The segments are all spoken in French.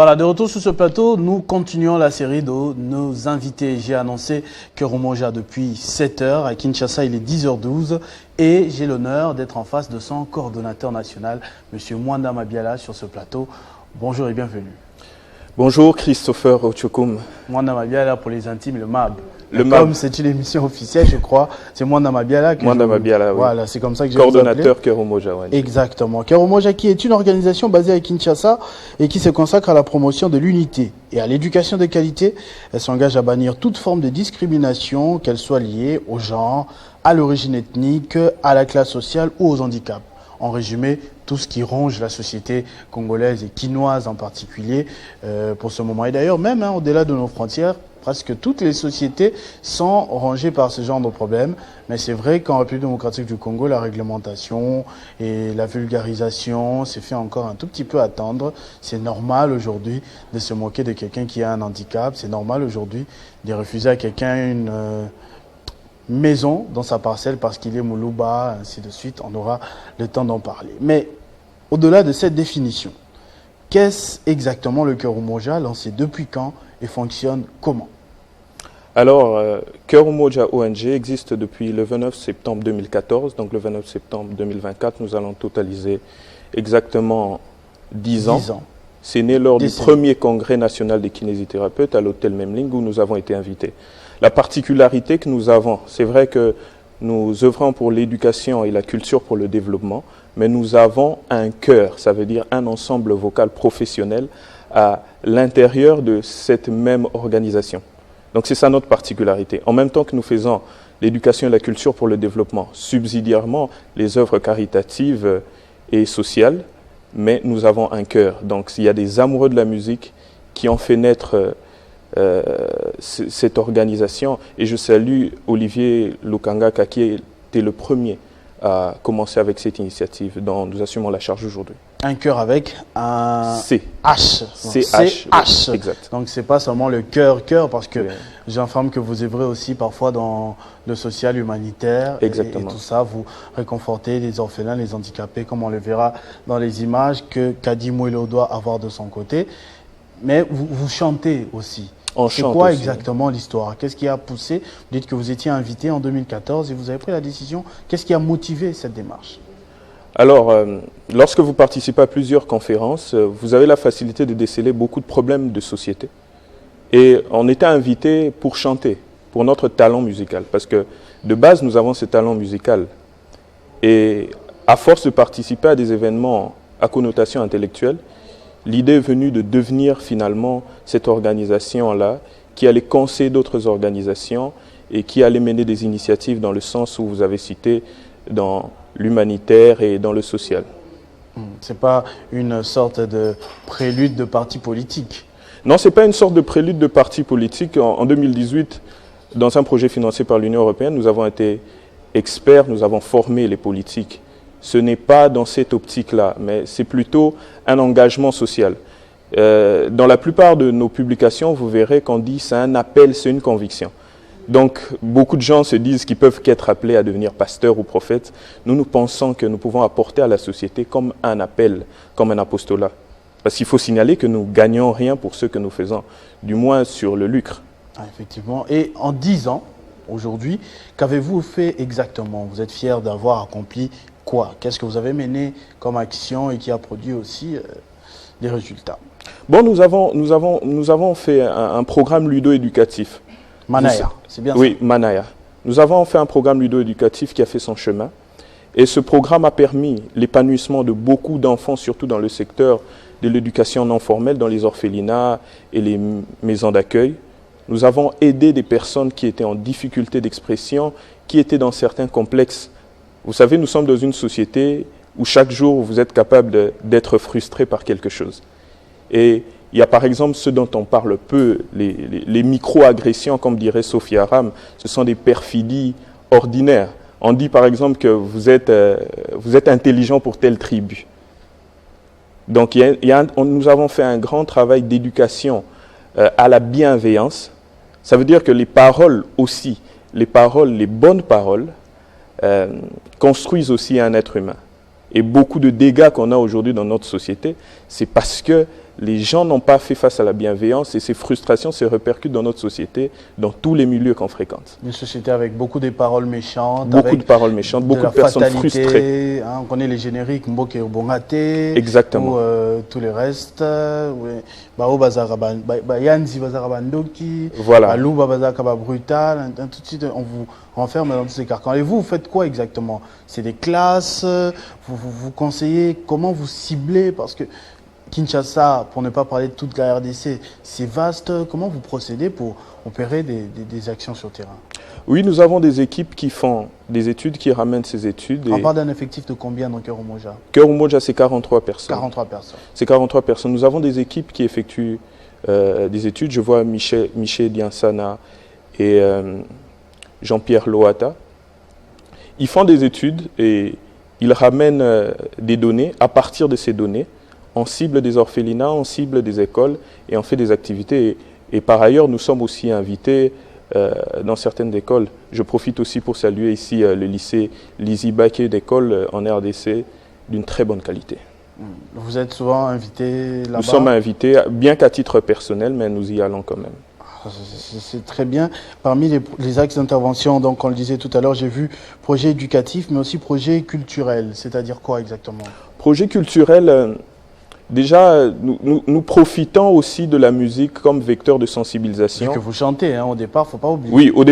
Voilà, de retour sur ce plateau, nous continuons la série de nos invités. J'ai annoncé Cœur Umoja depuis 7h. À Kinshasa, il est 10h12. Et j'ai l'honneur d'être en face de son coordonnateur national, M. Mwanda Mabiala, sur ce plateau. Bonjour et bienvenue. Bonjour Christopher Ochokum. Mwanda Mabiala pour les intimes, le MAB. Le MAB. Comme c'est une émission officielle, je crois, c'est Mwanda Mabiala. Mwanda Mabiala, oui. Voilà, c'est comme ça que je coordonnateur Cœur Umoja. Ouais. Exactement. Cœur Umoja qui est une organisation basée à Kinshasa et qui se consacre à la promotion de l'unité et à l'éducation de qualité. Elle s'engage à bannir toute forme de discrimination, qu'elle soit liée au genre, à l'origine ethnique, à la classe sociale ou aux handicaps. En résumé, tout ce qui ronge la société congolaise et quinoise en particulier pour ce moment. Et d'ailleurs, même au-delà de nos frontières, presque toutes les sociétés sont rongées par ce genre de problème. Mais c'est vrai qu'en République démocratique du Congo, la réglementation et la vulgarisation s'est fait encore un tout petit peu attendre. C'est normal aujourd'hui de se moquer de quelqu'un qui a un handicap. C'est normal aujourd'hui de refuser à quelqu'un une maison dans sa parcelle parce qu'il est Moulouba, ainsi de suite. On aura le temps d'en parler. Mais au-delà de cette définition, qu'est-ce exactement le Cœur Umoja, lancé depuis quand et fonctionne comment? Alors, Cœur Umoja ONG existe depuis le 29 septembre 2014. Donc le 29 septembre 2024, nous allons totaliser exactement 10 ans. 10 ans. C'est né lors du premier congrès national des kinésithérapeutes à l'hôtel Memling où nous avons été invités. La particularité que nous avons, c'est vrai que nous œuvrons pour l'éducation et la culture pour le développement, mais nous avons un chœur, ça veut dire un ensemble vocal professionnel à l'intérieur de cette même organisation. Donc c'est ça notre particularité. En même temps que nous faisons l'éducation et la culture pour le développement, subsidiairement les œuvres caritatives et sociales, mais nous avons un chœur. Donc il y a des amoureux de la musique qui ont fait naître cette organisation. Et je salue Olivier Lukangaka qui était le premier à commencer avec cette initiative dont nous assumons la charge aujourd'hui. Un cœur avec un C. H. C-H. H. Exact. Donc c'est pas seulement le cœur, parce que j'informe que vous œuvrez aussi parfois dans le social humanitaire. Exactement. Et tout ça, vous réconfortez les orphelins, les handicapés, comme on le verra dans les images que Kadi Mouelo doit avoir de son côté. Mais vous chantez aussi. C'est quoi aussi exactement l'histoire? Qu'est-ce qui a poussé? Vous dites que vous étiez invité en 2014 et vous avez pris la décision. Qu'est-ce qui a motivé cette démarche? Alors, lorsque vous participez à plusieurs conférences, vous avez la facilité de déceler beaucoup de problèmes de société. Et on était invité pour chanter, pour notre talent musical. Parce que de base, nous avons ce talent musical. Et à force de participer à des événements à connotation intellectuelle, l'idée est venue de devenir finalement cette organisation-là qui allait conseiller d'autres organisations et qui allait mener des initiatives dans le sens où vous avez cité, dans l'humanitaire et dans le social. Ce n'est pas une sorte de prélude de parti politique? Non, ce n'est pas une sorte de prélude de parti politique. En 2018, dans un projet financé par l'Union européenne, nous avons été experts, nous avons formé les politiques. Ce n'est pas dans cette optique-là, mais c'est plutôt un engagement social. Dans la plupart de nos publications, vous verrez qu'on dit c'est un appel, c'est une conviction. Donc, beaucoup de gens se disent qu'ils peuvent qu'être appelés à devenir pasteurs ou prophètes. Nous pensons que nous pouvons apporter à la société comme un appel, comme un apostolat. Parce qu'il faut signaler que nous ne gagnons rien pour ce que nous faisons, du moins sur le lucre. Ah, effectivement. Et en 10 ans, aujourd'hui, qu'avez-vous fait exactement? Vous êtes fiers d'avoir accompli quoi? Qu'est-ce que vous avez mené comme action et qui a produit aussi des résultats? Bon, nous avons fait un programme ludo-éducatif. Manaya, c'est bien ça? Oui, Manaya. Nous avons fait un programme ludo-éducatif qui a fait son chemin. Et ce programme a permis l'épanouissement de beaucoup d'enfants, surtout dans le secteur de l'éducation non formelle, dans les orphelinats et les maisons d'accueil. Nous avons aidé des personnes qui étaient en difficulté d'expression, qui étaient dans certains complexes. Vous savez, nous sommes dans une société où chaque jour, vous êtes capable d'être frustré par quelque chose. Et il y a par exemple ceux dont on parle peu, les micro-agressions, comme dirait Sophie Aram, ce sont des perfidies ordinaires. On dit par exemple que vous êtes intelligent pour telle tribu. Donc nous avons fait un grand travail d'éducation à la bienveillance. Ça veut dire que les paroles aussi, les bonnes paroles, construisent aussi un être humain. Et beaucoup de dégâts qu'on a aujourd'hui dans notre société, c'est parce que les gens n'ont pas fait face à la bienveillance et ces frustrations se répercutent dans notre société, dans tous les milieux qu'on fréquente. Une société avec beaucoup de paroles méchantes. Beaucoup de paroles méchantes, beaucoup de personnes frustrées. Hein, on connaît les génériques, Mboke Bongate. Exactement. Ou tous les restes. Bao Yanzi Bazarabandoki. Voilà. Balouba Bazakaba Brutal. Tout de suite, on vous renferme dans tous ces carcans. Et vous faites quoi exactement? C'est des classes? Vous conseillez? Comment vous ciblez? Parce que Kinshasa, pour ne pas parler de toute la RDC, c'est vaste. Comment vous procédez pour opérer des actions sur le terrain? Oui, nous avons des équipes qui font des études, qui ramènent ces études. On parle d'un effectif de combien dans Cœur Umoja? Cœur Umoja, c'est 43 personnes. 43 personnes. C'est 43 personnes. Nous avons des équipes qui effectuent des études. Je vois Michel Diansana et Jean-Pierre Loata. Ils font des études et ils ramènent des données. À partir de ces données, on cible des orphelinats, on cible des écoles et on fait des activités. Et par ailleurs, nous sommes aussi invités dans certaines écoles. Je profite aussi pour saluer ici le lycée Lizy Baké d'école en RDC d'une très bonne qualité. Vous êtes souvent invités là-bas? Nous sommes invités, bien qu'à titre personnel, mais nous y allons quand même. C'est très bien. Parmi les axes d'intervention, donc on le disait tout à l'heure, j'ai vu projet éducatif, mais aussi projet culturel. C'est-à-dire quoi exactement? Projet culturel... Déjà, nous profitons aussi de la musique comme vecteur de sensibilisation. C'est que vous chantez, hein, au départ, il ne faut pas oublier. Oui, au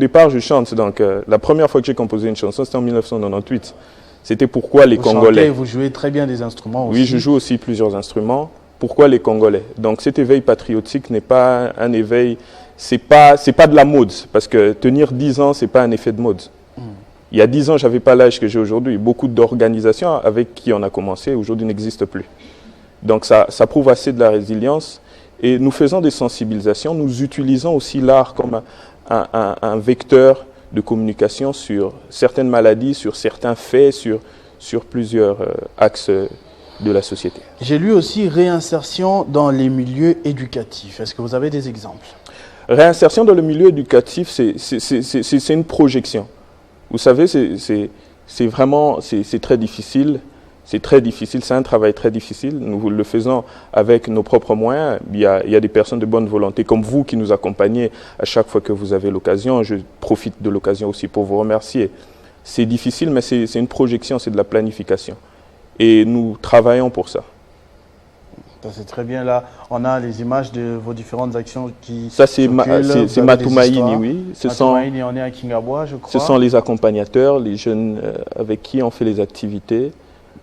départ, je chante. Donc, la première fois que j'ai composé une chanson, c'était en 1998. C'était Pourquoi les Congolais. Chantez, vous jouez très bien des instruments aussi. Oui, je joue aussi plusieurs instruments. Pourquoi les Congolais? Donc, cet éveil patriotique n'est pas un éveil, c'est pas de la mode. Parce que tenir 10 ans, ce n'est pas un effet de mode. Il y a 10 ans, je n'avais pas l'âge que j'ai aujourd'hui. Beaucoup d'organisations avec qui on a commencé, aujourd'hui, n'existent plus. Donc, ça prouve assez de la résilience. Et nous faisons des sensibilisations. Nous utilisons aussi l'art comme un vecteur de communication sur certaines maladies, sur certains faits, sur plusieurs axes de la société. J'ai lu aussi réinsertion dans les milieux éducatifs. Est-ce que vous avez des exemples? Réinsertion dans le milieu éducatif, c'est une projection. Vous savez, c'est vraiment très difficile. C'est très difficile, c'est un travail très difficile. Nous le faisons avec nos propres moyens. Il y a des personnes de bonne volonté comme vous qui nous accompagnez à chaque fois que vous avez l'occasion. Je profite de l'occasion aussi pour vous remercier. C'est difficile, mais c'est une projection, c'est de la planification. Et nous travaillons pour ça. C'est très bien là. On a les images de vos différentes actions qui. Ça, c'est Matumaini, oui. Matumaini, on est à Kingabwa, je crois. Ce sont les accompagnateurs, les jeunes avec qui on fait les activités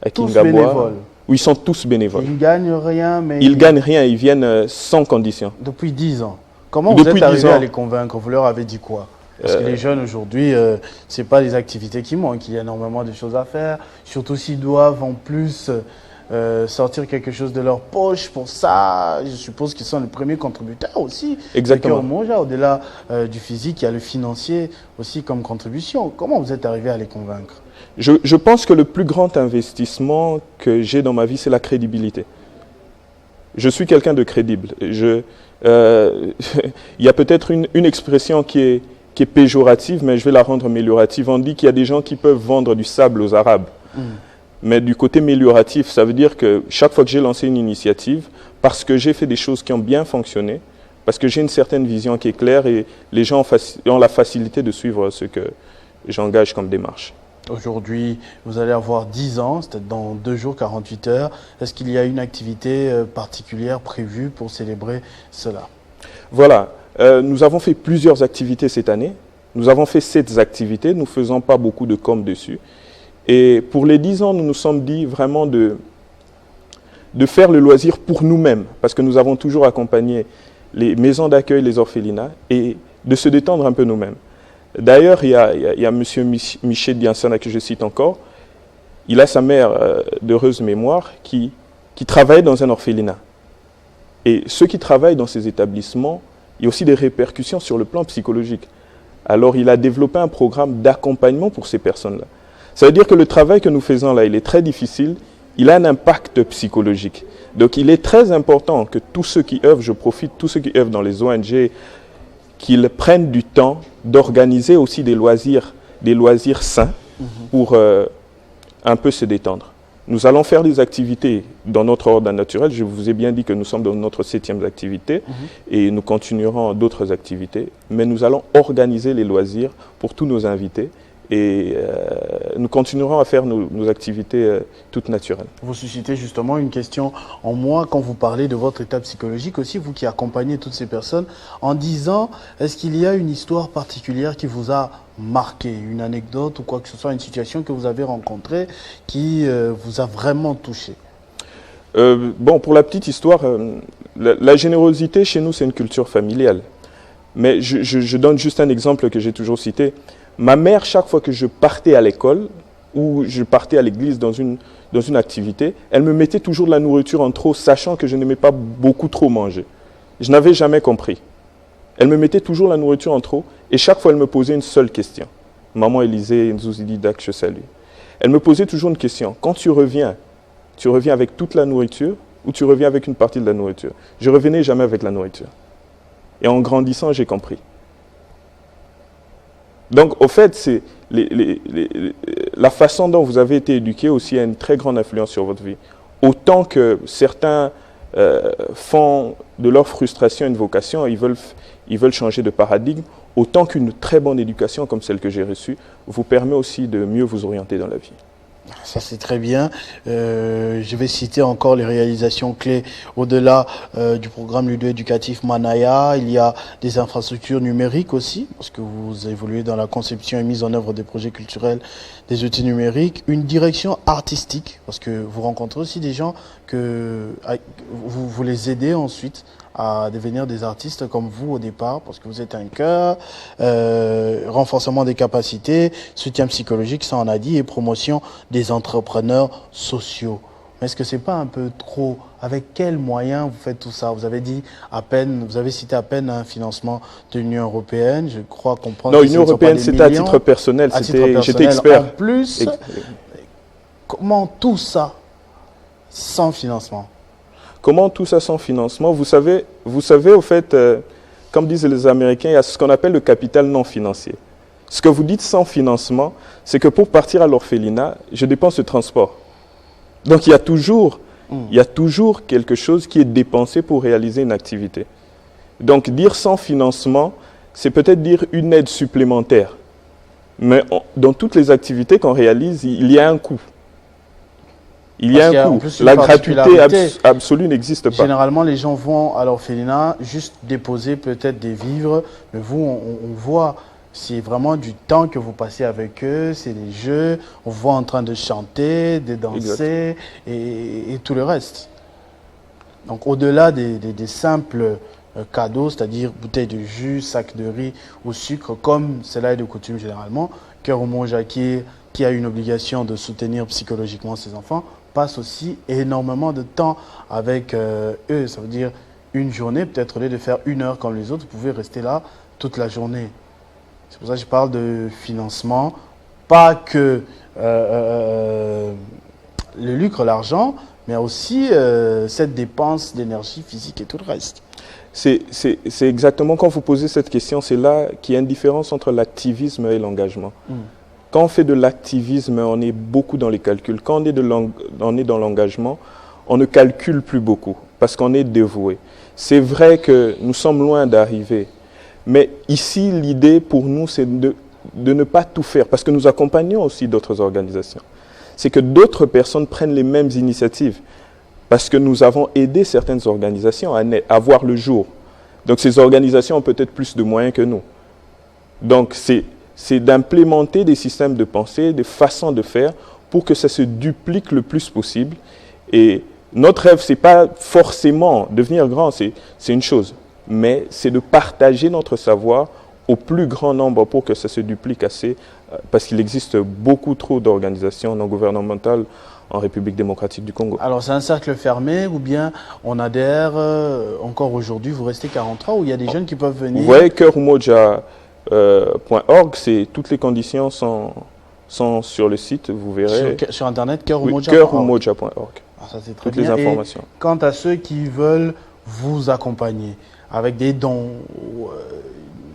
à tous Kingabwa. Bénévoles. Oui, ils sont tous bénévoles. Ils ne gagnent rien, mais. Ils ne gagnent rien, ils viennent sans condition. Depuis 10 ans. Comment vous êtes arrivé à les convaincre? Vous leur avez dit quoi? Parce que les jeunes aujourd'hui, ce n'est pas les activités qui manquent. Il y a énormément de choses à faire. Surtout s'ils doivent en plus. Sortir quelque chose de leur poche pour ça, je suppose qu'ils sont les premiers contributeurs aussi. Exactement. Au-delà du physique, il y a le financier aussi comme contribution. Comment vous êtes arrivé à les convaincre? Je pense que le plus grand investissement que j'ai dans ma vie, c'est la crédibilité. Je suis quelqu'un de crédible. Il y a peut-être une expression qui est péjorative, mais je vais la rendre améliorative. On dit qu'il y a des gens qui peuvent vendre du sable aux Arabes. Mais du côté amélioratif, ça veut dire que chaque fois que j'ai lancé une initiative, parce que j'ai fait des choses qui ont bien fonctionné, parce que j'ai une certaine vision qui est claire et les gens ont la facilité de suivre ce que j'engage comme démarche. Aujourd'hui, vous allez avoir 10 ans, c'est dans 2 jours, 48 heures. Est-ce qu'il y a une activité particulière prévue pour célébrer cela? Voilà, nous avons fait plusieurs activités cette année. Nous avons fait 7 activités, nous ne faisons pas beaucoup de com dessus. Et pour les 10 ans, nous nous sommes dit vraiment de faire le loisir pour nous-mêmes, parce que nous avons toujours accompagné les maisons d'accueil, les orphelinats, et de se détendre un peu nous-mêmes. D'ailleurs, il y a M. Michel Diansana, que je cite encore, il a sa mère d'heureuse mémoire qui travaille dans un orphelinat. Et ceux qui travaillent dans ces établissements, il y a aussi des répercussions sur le plan psychologique. Alors, il a développé un programme d'accompagnement pour ces personnes-là. Ça veut dire que le travail que nous faisons là, il est très difficile, il a un impact psychologique. Donc il est très important que tous ceux qui œuvrent, je profite, tous ceux qui œuvrent dans les ONG, qu'ils prennent du temps d'organiser aussi des loisirs sains pour un peu se détendre. Nous allons faire des activités dans notre ordre naturel. Je vous ai bien dit que nous sommes dans notre 7e activité et nous continuerons d'autres activités. Mais nous allons organiser les loisirs pour tous nos invités et nous continuerons à faire nos activités toutes naturelles. Vous suscitez justement une question en moi quand vous parlez de votre état psychologique aussi, vous qui accompagnez toutes ces personnes, en disant, est-ce qu'il y a une histoire particulière qui vous a marqué, une anecdote ou quoi que ce soit, une situation que vous avez rencontrée qui vous a vraiment touché? Bon, pour la petite histoire, la générosité chez nous, c'est une culture familiale. Mais je donne juste un exemple que j'ai toujours cité. Ma mère, chaque fois que je partais à l'école ou je partais à l'église dans une activité, elle me mettait toujours de la nourriture en trop, sachant que je n'aimais pas beaucoup trop manger. Je n'avais jamais compris. Elle me mettait toujours la nourriture en trop et chaque fois, elle me posait une seule question. Maman Élisée Nzouzididak, je salue. Elle me posait toujours une question. Quand tu reviens avec toute la nourriture ou tu reviens avec une partie de la nourriture? Je revenais jamais avec la nourriture. Et en grandissant, j'ai compris. Donc, au fait, c'est la façon dont vous avez été éduqué aussi a une très grande influence sur votre vie. Autant que certains font de leur frustration une vocation, ils veulent changer de paradigme, autant qu'une très bonne éducation comme celle que j'ai reçue vous permet aussi de mieux vous orienter dans la vie. Ça, c'est très bien. Je vais citer encore les réalisations clés au-delà du programme ludo-éducatif Manaya. Il y a des infrastructures numériques aussi, parce que vous évoluez dans la conception et mise en œuvre des projets culturels, des outils numériques. Une direction artistique, parce que vous rencontrez aussi des gens que vous les aidez ensuite à devenir des artistes comme vous au départ, parce que vous êtes un cœur, renforcement des capacités, soutien psychologique, ça on a dit, et promotion des entrepreneurs sociaux. Mais est-ce que c'est pas un peu trop? Avec quels moyens vous faites tout ça? Vous avez dit vous avez cité à peine un financement de l'Union européenne, je crois comprendre. Non, l'Union européenne, c'était à titre personnel, j'étais expert. En plus, comment tout ça sans financement? Comment tout ça sans financement? Vous savez au fait, comme disent les Américains, il y a ce qu'on appelle le capital non financier. Ce que vous dites sans financement, c'est que pour partir à l'orphelinat, je dépense le transport. Donc il y a toujours quelque chose qui est dépensé pour réaliser une activité. Donc dire sans financement, c'est peut-être dire une aide supplémentaire. Mais dans toutes les activités qu'on réalise, il y a un coût. Il y a un coût. La gratuité absolue n'existe pas. Généralement, les gens vont à l'orphelinat juste déposer peut-être des vivres. Mais vous, on voit, c'est vraiment du temps que vous passez avec eux, c'est des jeux. On vous voit en train de chanter, de danser et tout le reste. Donc, au-delà des simples cadeaux, c'est-à-dire bouteilles de jus, sacs de riz ou sucre, comme cela est de coutume généralement, Cœur Homo Jacquier, qui a une obligation de soutenir psychologiquement ses enfants, passe aussi énormément de temps avec eux. Ça veut dire une journée, peut-être au lieu de faire 1 heure comme les autres, vous pouvez rester là toute la journée. C'est pour ça que je parle de financement. Pas que le lucre, l'argent, mais aussi cette dépense d'énergie physique et tout le reste. C'est exactement quand vous posez cette question, c'est là qu'il y a une différence entre l'activisme et l'engagement. Quand on fait de l'activisme, on est beaucoup dans les calculs. Quand on est dans l'engagement, on ne calcule plus beaucoup parce qu'on est dévoué. C'est vrai que nous sommes loin d'arriver. Mais ici, l'idée pour nous, c'est de ne pas tout faire parce que nous accompagnons aussi d'autres organisations. C'est que d'autres personnes prennent les mêmes initiatives parce que nous avons aidé certaines organisations à voir le jour. Donc ces organisations ont peut-être plus de moyens que nous. Donc c'est d'implémenter des systèmes de pensée, des façons de faire pour que ça se duplique le plus possible. Et notre rêve, ce n'est pas forcément devenir grand, c'est une chose, mais c'est de partager notre savoir au plus grand nombre pour que ça se duplique assez, parce qu'il existe beaucoup trop d'organisations non gouvernementales en République démocratique du Congo. Alors c'est un cercle fermé ou bien on adhère encore aujourd'hui, vous restez 43 ou il y a des jeunes qui peuvent venir? Vous voyez, cœurumoja.org, toutes les conditions sont sur le site, vous verrez. Sur Internet, cœurumoja.org. Cœurumoja.org. Ça c'est très bien. Toutes les informations. Et quant à ceux qui veulent vous accompagner avec des dons,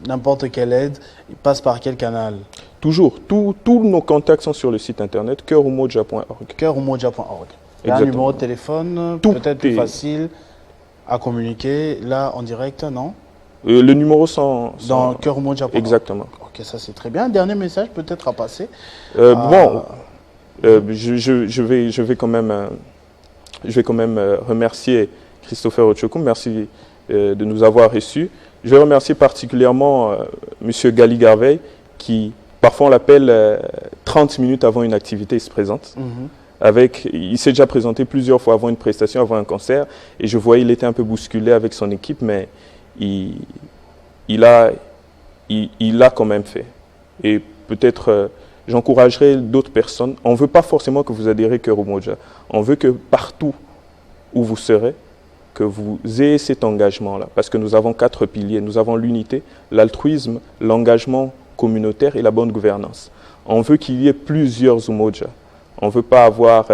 n'importe quelle aide, ils passent par quel canal? Toujours. Tous nos contacts sont sur le site internet cœurumoja.org. Cœurumoja.org. Il y a un numéro de téléphone, peut-être plus facile à communiquer, là en direct, non? Le numéro sont dans cœurumoja.org. Exactement. Ok, ça c'est très bien. Un dernier message peut-être à passer. Je vais quand même remercier Christopher Ochokum. Merci de nous avoir reçus. Je vais remercier particulièrement Monsieur Gali Garveil, qui parfois on l'appelle 30 minutes avant une activité, il se présente. Il s'est déjà présenté plusieurs fois avant une prestation, avant un concert, et je voyais il était un peu bousculé avec son équipe, mais il a quand même fait. Et peut-être j'encouragerai d'autres personnes. On ne veut pas forcément que vous adhérez Cœur Umoja. On veut que partout où vous serez, que vous ayez cet engagement-là. Parce que nous avons 4 piliers. Nous avons l'unité, l'altruisme, l'engagement communautaire et la bonne gouvernance. On veut qu'il y ait plusieurs Umoja. On ne veut pas avoir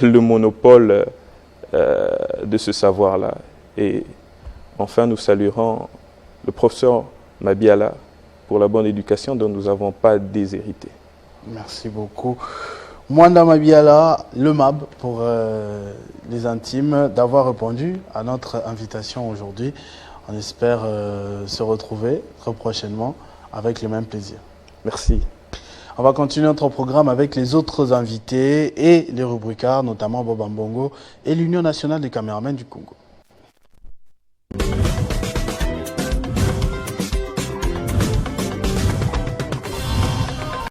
le monopole de ce savoir-là. Et enfin, nous saluerons le professeur Mabiala pour la bonne éducation dont nous n'avons pas déshérité. Merci beaucoup. Mwanda Mabiala, le MAB pour les intimes, d'avoir répondu à notre invitation aujourd'hui. On espère se retrouver très prochainement avec le même plaisir. Merci. On va continuer notre programme avec les autres invités et les rubricards, notamment Bob Mbongo et l'Union nationale des caméramans du Congo.